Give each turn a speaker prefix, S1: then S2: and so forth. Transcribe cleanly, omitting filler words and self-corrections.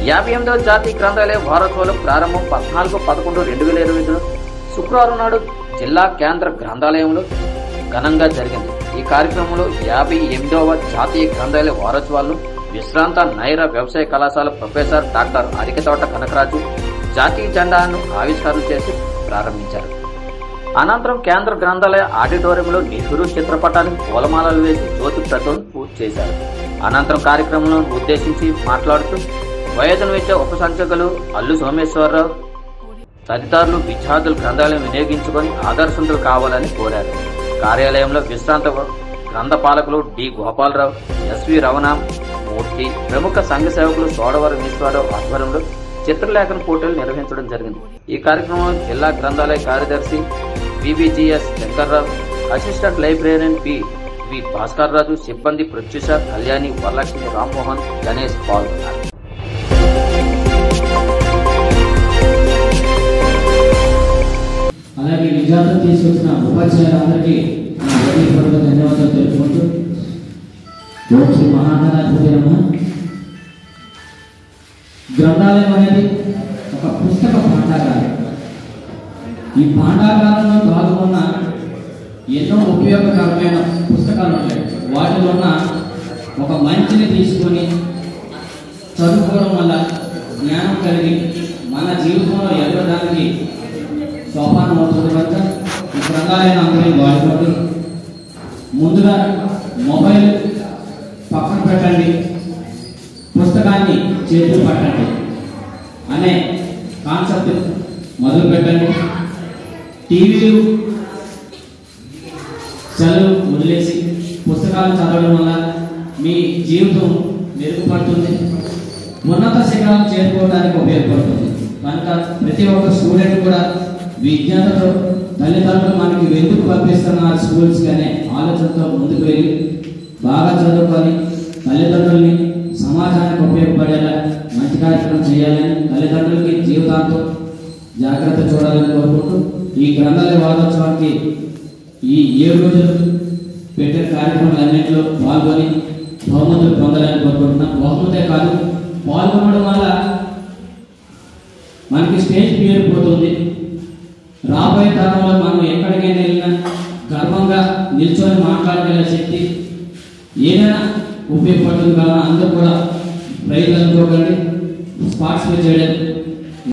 S1: 58వ జాతీయ గ్రంథాలయ వారోత్సవాలు ప్రారంభం 14/11/2025 శుక్రవారం నాడు జిల్లా కేంద్ర గ్రంథాలయంలో ఘనంగా జరిగింది. ఈ కార్యక్రమంలో 58వ జాతీయ గ్రంథాలయ వారోత్సవాలను విశ్రాంత నైర వ్యవసాయ కళాశాల ప్రొఫెసర్ డాక్టర్ అరికతోట కనకరాజు జాతీయ జెండాను ఆవిష్కరణ చేసి ప్రారంభించారు. అనంతరం కేంద్ర గ్రంథాలయ ఆడిటోరియంలో నెహ్రూ చిత్రపటానికి పూలమాలలు వేసి జ్యోతి ప్రజ్వలన పూజ చేశారు. అనంతరం కార్యక్రమంలో ఉద్దేశించి మాట్లాడుతూ వయోజన విద్య ఉప సంచాలకులు అల్లు సోమేశ్వరరావు తదితరులు విద్యార్థులు గ్రంథాలయం వినియోగించుకొని ఆదర్శవంతులు కావాలని కోరారు. కార్యాలయంలో విశ్రాంత గ్రంథపాలకులు డి గోపాలరావు, ఎస్వి రమణమూర్తి, ప్రముఖ సంఘ సేవకులు సోడవరం ఈశ్వరరావు ఆధ్వర్యంలో చిత్రలేఖన పోటీలు నిర్వహించడం జరిగింది. ఈ కార్యక్రమంలో జిల్లా గ్రంథాలయ కార్యదర్శి విబిజిఎస్ శంకర్రావు, అసిస్టెంట్ లైబ్రేరియన్ వి భాస్కర్ రాజు, సిబ్బంది ప్రత్యూష, కళ్యాణి, వరలక్ష్మి, రామ్మోహన్, గణేష్ పాల్గొన్నారు.
S2: అలాగే విద్యార్థులు తీసుకొచ్చిన ఉపాధ్యాయులందరికీ ధన్యవాదాలు తెలుపుకుంటూ శ్రీ మహాధనాధిపతి గ్రంథాలయం అనేది ఒక పుస్తక భాండాగారం. ఈ భాండాగారంలో దాగున్న ఎన్నో ఉపయోగకరమైన పుస్తకాలు ఉంటాయి. వాటిలో ఉన్న ఒక మంచిని తీసుకొని చదువుకోవడం వల్ల జ్ఞానం కలిగి మన జీవితంలో ఎదగడానికి సోపానం అవుతుంది కనుక ఈ గ్రంథాలయం అందరినీ వాడుకోండి. ముందుగా మొబైల్ పక్కన పెట్టండి, పుస్తకాన్ని చేతులు పట్టండి అనే కాన్సెప్ట్ మొదలు పెట్టండి. టీవీలు చదువు వదిలేసి పుస్తకాలు చదవడం వల్ల మీ జీవితం మెరుగుపడుతుంది, ఉన్నత శిఖరాలు చేరుకోవడానికి ఉపయోగపడుతుంది. కనుక ప్రతి ఒక్క స్టూడెంట్ కూడా విజ్ఞానంతో తల్లిదండ్రులు మనకి ఎందుకు పంపిస్తున్నారు స్కూల్స్ అనే ఆలోచనతో ముందుకు వెళ్ళి బాగా చదువుకొని తల్లిదండ్రుల్ని సమాజానికి ఉపయోగపడేలా మంచి కార్యక్రమం చేయాలని, తల్లిదండ్రులకి జీవితాంతం జాగ్రత్త చూడాలని కోరుకుంటూ ఈ గ్రంథాలయ వారోత్సవానికి ఈ 7 రోజులు పెట్టిన కార్యక్రమాలన్నింటిలో పాల్గొని బహుమతులు పొందాలని కోరుకుంటున్నాం. బహుమతే కాదు, పాల్గొనడం వల్ల మనకి స్టేజ్ పేరు పోతుంది. రాబోయే తరంలో మనం ఎక్కడికైనా వెళ్ళినా గర్వంగా నిల్చొని మాట్లాడగల శక్తి ఏదైనా ఉపయోగపడుతుంది. కావున అందరూ కూడా ప్రైజ్ అనుకోకండి, పార్టిసిపేట్ చేయడం